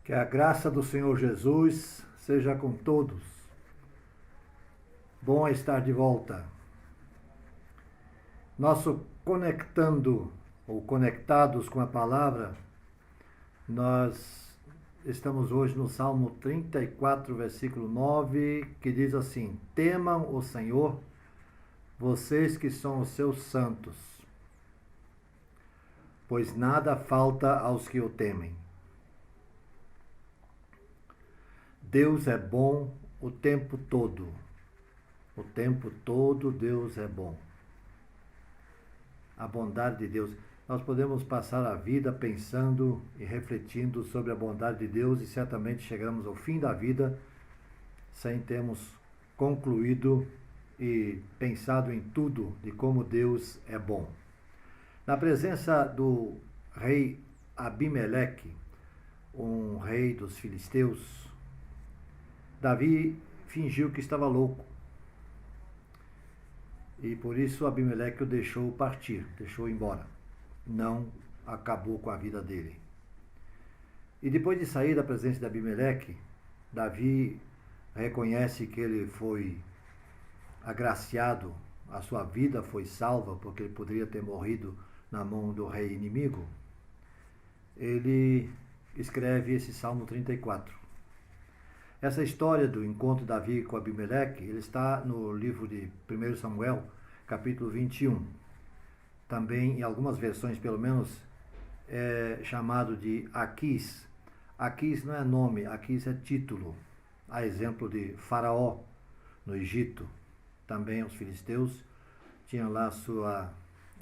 Que a graça do Senhor Jesus seja com todos. Bom é estar de volta. Nosso conectando ou conectados com a palavra, nós estamos hoje no Salmo 34, versículo 9, que diz assim: Temam o Senhor, vocês que são os seus santos, pois nada falta aos que o temem. Deus é bom o tempo todo. O tempo todo Deus é bom. A bondade de Deus. Nós podemos passar a vida pensando e refletindo sobre a bondade de Deus e certamente chegamos ao fim da vida sem termos concluído e pensado em tudo de como Deus é bom. Na presença do rei Abimeleque, um rei dos filisteus, Davi fingiu que estava louco. E por isso Abimeleque o deixou partir, deixou embora. Não acabou com a vida dele. E depois de sair da presença de Abimeleque, Davi reconhece que ele foi agraciado, a sua vida foi salva, porque ele poderia ter morrido na mão do rei inimigo. Ele escreve esse Salmo 34. Essa história do encontro de Davi com Abimeleque, ele está no livro de 1 Samuel, capítulo 21. Também, em algumas versões, pelo menos, é chamado de Aquis. Aquis não é nome, Aquis é título. A exemplo de Faraó, no Egito. Também os filisteus tinham lá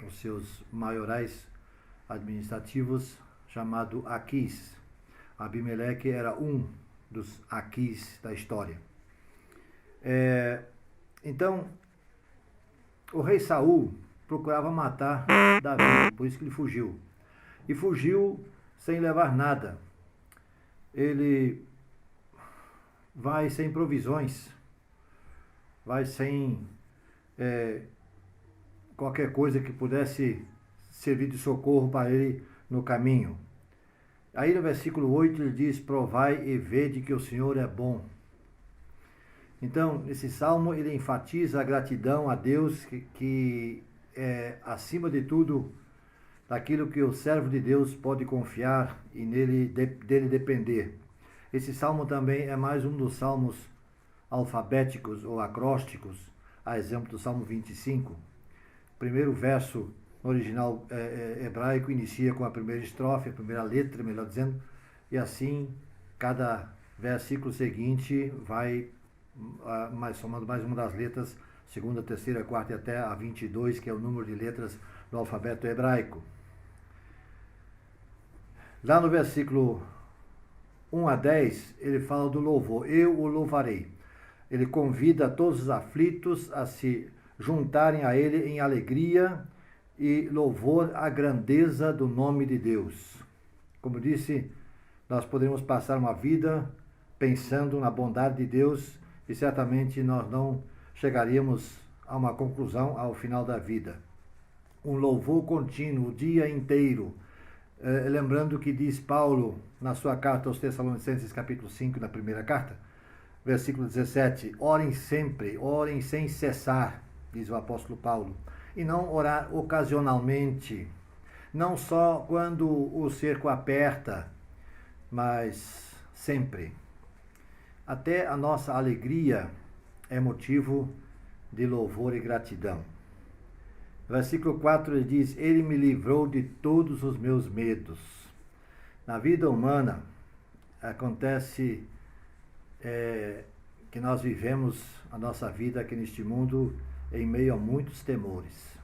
os seus maiorais administrativos, chamado Aquis. Abimeleque era um dos Aquis da história. Então, o rei Saul procurava matar Davi, por isso que ele fugiu. E fugiu sem levar nada. Ele vai sem provisões, vai sem qualquer coisa que pudesse servir de socorro para ele no caminho. Aí no versículo 8 ele diz: Provai e vede que o Senhor é bom. Então, esse salmo ele enfatiza a gratidão a Deus, que é acima de tudo daquilo que o servo de Deus pode confiar e dele depender. Esse salmo também é mais um dos salmos alfabéticos ou acrósticos, a exemplo do Salmo 25. O primeiro verso no original hebraico inicia com a primeira estrofe, a primeira letra, melhor dizendo, e assim cada versículo seguinte vai somando mais uma das letras, segunda, terceira, quarta e até a 22, que é o número de letras do alfabeto hebraico. Lá no versículo 1 a 10, ele fala do louvor. Eu o louvarei. Ele convida todos os aflitos a se juntarem a ele em alegria e louvor à grandeza do nome de Deus. Como disse, nós podemos passar uma vida pensando na bondade de Deus e certamente nós não chegaríamos a uma conclusão ao final da vida. Um louvor contínuo, o dia inteiro. Lembrando que diz Paulo na sua carta aos Tessalonicenses, capítulo 5, na primeira carta, versículo 17, orem sempre, orem sem cessar, diz o apóstolo Paulo. E não orar ocasionalmente, não só quando o cerco aperta, mas sempre. Até a nossa alegria é motivo de louvor e gratidão. Versículo 4 ele diz: Ele me livrou de todos os meus medos. Na vida humana acontece que nós vivemos a nossa vida aqui neste mundo em meio a muitos temores,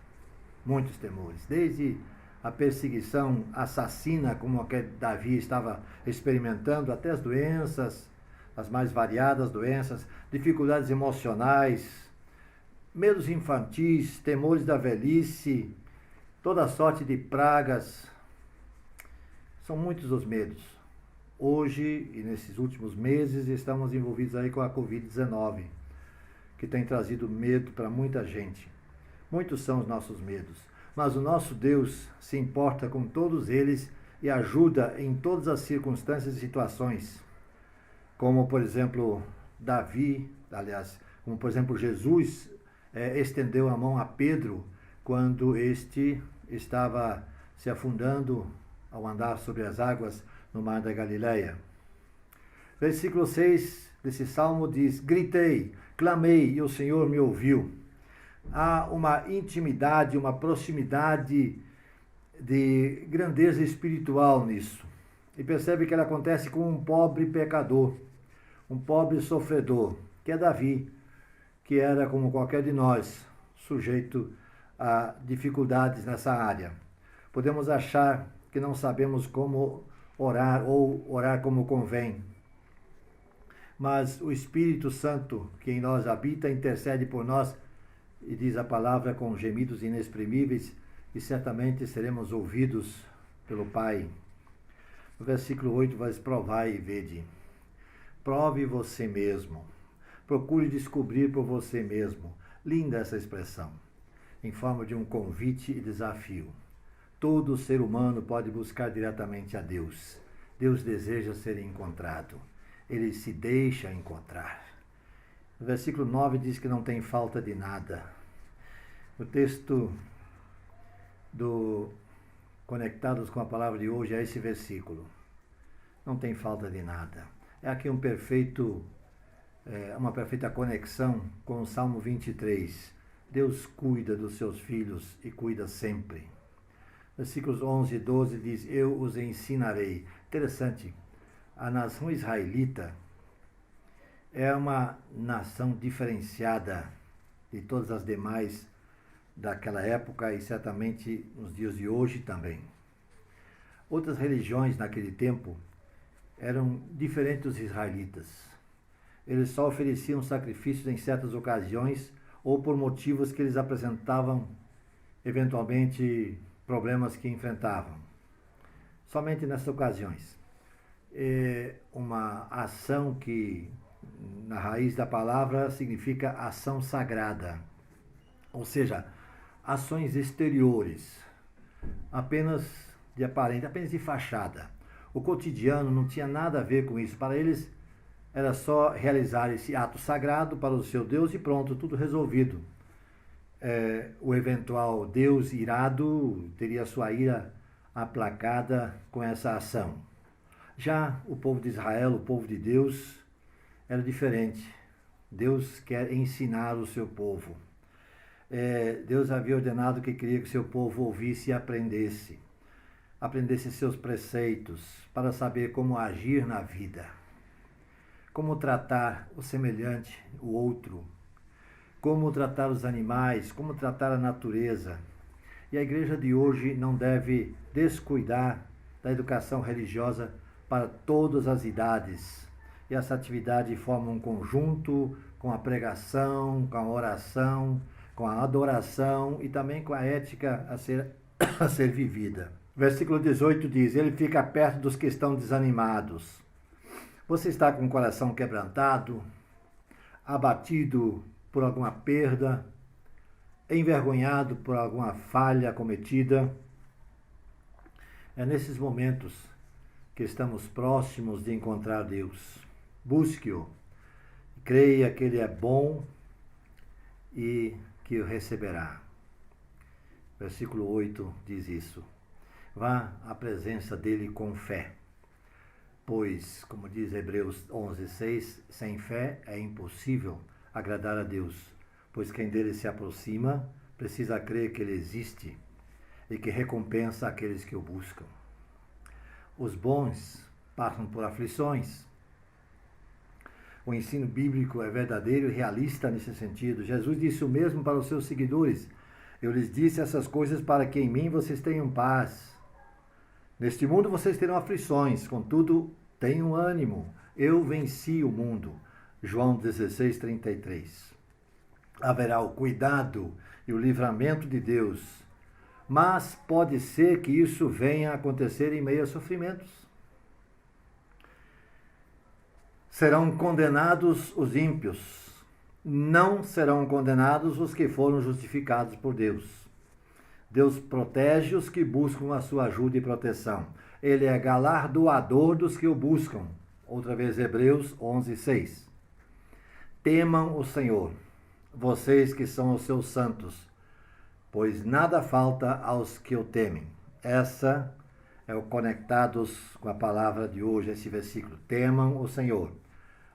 desde a perseguição assassina, como a que Davi estava experimentando, até as doenças, as mais variadas doenças, dificuldades emocionais, medos infantis, temores da velhice, toda sorte de pragas. São muitos os medos. Hoje, e nesses últimos meses, estamos envolvidos aí com a Covid-19, que tem trazido medo para muita gente. Muitos são os nossos medos, mas o nosso Deus se importa com todos eles e ajuda em todas as circunstâncias e situações, como, por exemplo, como, por exemplo, Jesus estendeu a mão a Pedro quando este estava se afundando ao andar sobre as águas no mar da Galileia. Versículo 6 desse salmo diz: gritei, clamei e o Senhor me ouviu. Há uma intimidade, uma proximidade de grandeza espiritual nisso. E percebe que ela acontece com um pobre pecador, um pobre sofredor, que é Davi, que era como qualquer de nós, sujeito a dificuldades nessa área. Podemos achar que não sabemos como orar ou orar como convém. Mas o Espírito Santo que em nós habita intercede por nós e diz a palavra com gemidos inexprimíveis e certamente seremos ouvidos pelo Pai. No versículo 8 vai provai e vede. Prove você mesmo. Procure descobrir por você mesmo. Linda essa expressão, em forma de um convite e desafio. Todo ser humano pode buscar diretamente a Deus. Deus deseja ser encontrado. Ele se deixa encontrar. O versículo 9 diz que não tem falta de nada. O texto Conectados com a palavra de hoje é esse versículo. Não tem falta de nada. É aqui uma perfeita conexão com o Salmo 23. Deus cuida dos seus filhos e cuida sempre. Versículos 11 e 12 diz: eu os ensinarei. Interessante, a nação israelita é uma nação diferenciada de todas as demais daquela época e certamente nos dias de hoje também. Outras religiões naquele tempo eram diferentes dos israelitas. Eles só ofereciam sacrifícios em certas ocasiões ou por motivos que eles apresentavam, eventualmente, problemas que enfrentavam. Somente nessas ocasiões. É uma ação que, na raiz da palavra, significa ação sagrada. Ou seja, ações exteriores, apenas de aparência, apenas de fachada. O cotidiano não tinha nada a ver com isso. Para eles, era só realizar esse ato sagrado para o seu Deus e pronto, tudo resolvido. O eventual Deus irado teria sua ira aplacada com essa ação. Já o povo de Israel, o povo de Deus, era diferente. Deus quer ensinar o seu povo. Deus havia ordenado que queria que seu povo ouvisse e aprendesse seus preceitos para saber como agir na vida, como tratar o semelhante, o outro, como tratar os animais, como tratar a natureza. E a igreja de hoje não deve descuidar da educação religiosa para todas as idades. E essa atividade forma um conjunto com a pregação, com a oração, com a adoração e também com a ética a ser vivida. Versículo 18 diz: ele fica perto dos que estão desanimados. Você está com o coração quebrantado, abatido por alguma perda, envergonhado por alguma falha cometida? É nesses momentos que estamos próximos de encontrar Deus. Busque-o, creia que Ele é bom e que o receberá. Versículo 8 diz isso. Vá à presença dele com fé, pois, como diz Hebreus 11:6, sem fé é impossível agradar a Deus, pois quem dele se aproxima precisa crer que ele existe e que recompensa aqueles que o buscam. Os bons passam por aflições. O ensino bíblico é verdadeiro e realista nesse sentido. Jesus disse o mesmo para os seus seguidores: eu lhes disse essas coisas para que em mim vocês tenham paz. Neste mundo vocês terão aflições, contudo, tenham ânimo. Eu venci o mundo. João 16:33. Haverá o cuidado e o livramento de Deus, mas pode ser que isso venha a acontecer em meio a sofrimentos. Serão condenados os ímpios, não serão condenados os que foram justificados por Deus. Deus protege os que buscam a sua ajuda e proteção. Ele é galardoador dos que o buscam. Outra vez, Hebreus 11, 6. Temam o Senhor, vocês que são os seus santos, pois nada falta aos que o temem. Essa é o Conectados com a palavra de hoje, esse versículo. Temam o Senhor,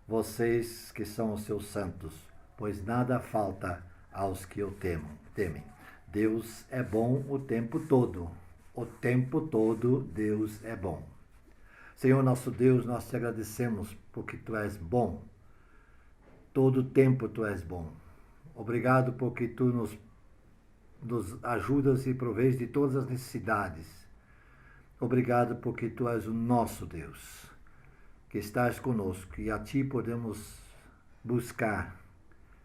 vocês que são os seus santos, pois nada falta aos que o temem. Deus é bom o tempo todo. O tempo todo Deus é bom. Senhor nosso Deus, nós te agradecemos porque tu és bom. Todo tempo tu és bom. Obrigado porque tu nos ajudas e provês de todas as necessidades. Obrigado porque tu és o nosso Deus, que estás conosco e a ti podemos buscar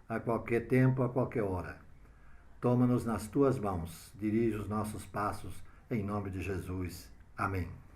a qualquer tempo, a qualquer hora. Toma-nos nas tuas mãos, dirige os nossos passos, em nome de Jesus. Amém.